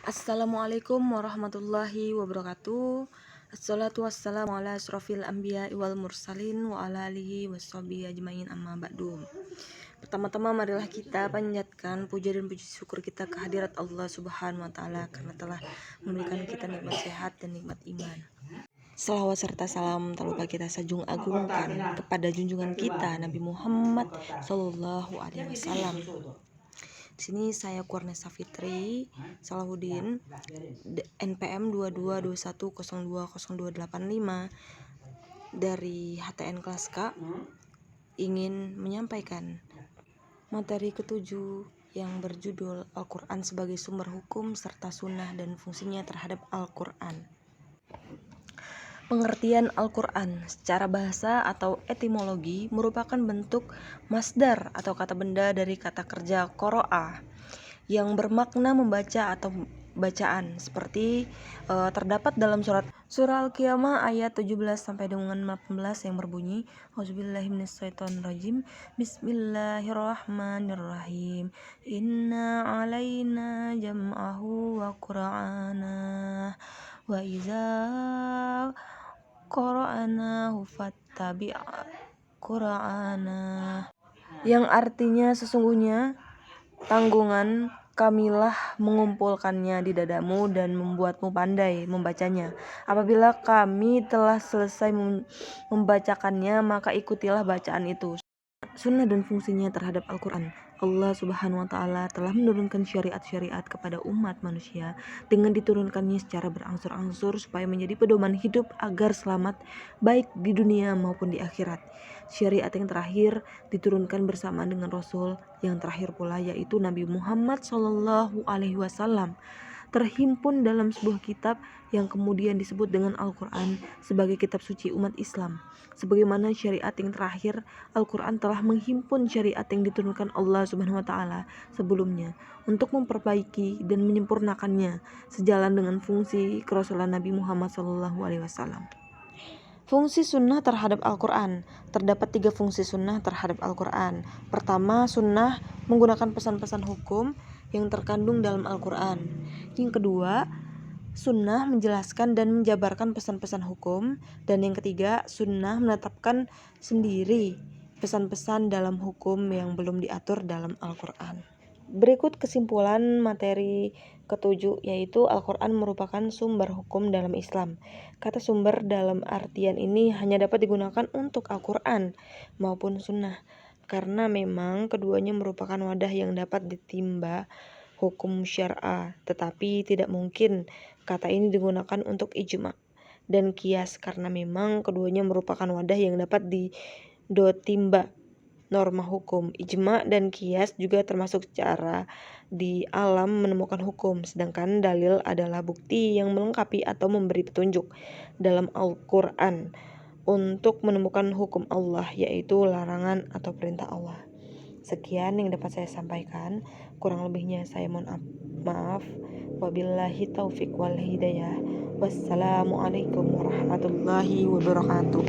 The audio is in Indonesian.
Assalamualaikum warahmatullahi wabarakatuh. Assalatu wassalamu ala asrofil anbiya wal mursalin wa ala alihi washabihi ajmain amma ba'du. Pertama-tama marilah kita panjatkan puja dan puji syukur kita kehadirat Allah Subhanahu wa taala karena telah memberikan kita nikmat sehat dan nikmat iman. Salawat serta salam tak lupa kita sanjung agungkan kepada junjungan kita Nabi Muhammad Sallallahu Alaihi Wasallam. Di sini saya Kurnesa Fitri Salahuddin, NPM 2221020285 dari HTN kelas K, ingin menyampaikan materi ketujuh yang berjudul Al-Quran sebagai sumber hukum serta sunnah dan fungsinya terhadap Al-Quran. Pengertian Al-Quran secara bahasa atau etimologi merupakan bentuk masdar atau kata benda dari kata kerja qoro'ah yang bermakna membaca atau bacaan, seperti terdapat dalam surah Al-Qiyamah ayat 17 sampai dengan 18 yang berbunyi Auzubillahiminasyaitonirrajim Bismillahirrahmanirrahim Inna alaina jam'ahu wa qur'anah wa iza qara'nahu fattabi' qur'anah, yang artinya sesungguhnya tanggungan kamilah mengumpulkannya di dadamu dan membuatmu pandai membacanya. Apabila kami telah selesai membacakannya, maka ikutilah bacaan itu. Sunnah dan fungsinya terhadap Al-Quran. Allah Subhanahu wa Ta'ala telah menurunkan syariat-syariat kepada umat manusia dengan diturunkannya secara berangsur-angsur supaya menjadi pedoman hidup agar selamat baik di dunia maupun di akhirat. Syariat yang terakhir diturunkan bersamaan dengan Rasul yang terakhir pula, yaitu Nabi Muhammad Sallallahu Alaihi Wasallam, terhimpun dalam sebuah kitab yang kemudian disebut dengan Al-Quran sebagai kitab suci umat Islam. Sebagaimana syariat yang terakhir, Al-Quran telah menghimpun syariat yang diturunkan Allah Subhanahu wa Ta'ala sebelumnya untuk memperbaiki dan menyempurnakannya sejalan dengan fungsi kerasulan Nabi Muhammad Sallallahu Alaihi Wasallam. Fungsi sunnah terhadap Al-Quran. Terdapat 3 fungsi sunnah terhadap Al-Quran. Pertama, sunnah menggunakan pesan-pesan hukum yang terkandung dalam Al-Quran. Yang kedua, sunnah menjelaskan dan menjabarkan pesan-pesan hukum. Dan yang ketiga, sunnah menetapkan sendiri pesan-pesan dalam hukum yang belum diatur dalam Al-Quran. Berikut kesimpulan materi ketujuh, yaitu Al-Quran merupakan sumber hukum dalam Islam. Kata sumber dalam artian ini hanya dapat digunakan untuk Al-Quran maupun sunnah, karena memang keduanya merupakan wadah yang dapat ditimba hukum syar'a, tetapi tidak mungkin kata ini digunakan untuk ijma' dan qiyas, karena memang keduanya merupakan wadah yang dapat ditimba norma hukum. Ijma' dan qiyas juga termasuk cara di alam menemukan hukum, sedangkan dalil adalah bukti yang melengkapi atau memberi petunjuk dalam Al-Quran untuk menemukan hukum Allah, yaitu larangan atau perintah Allah. Sekian yang dapat saya sampaikan, kurang lebihnya saya mohon maaf. Wabillahi taufiq wal hidayah. Wassalamualaikum warahmatullahi wabarakatuh.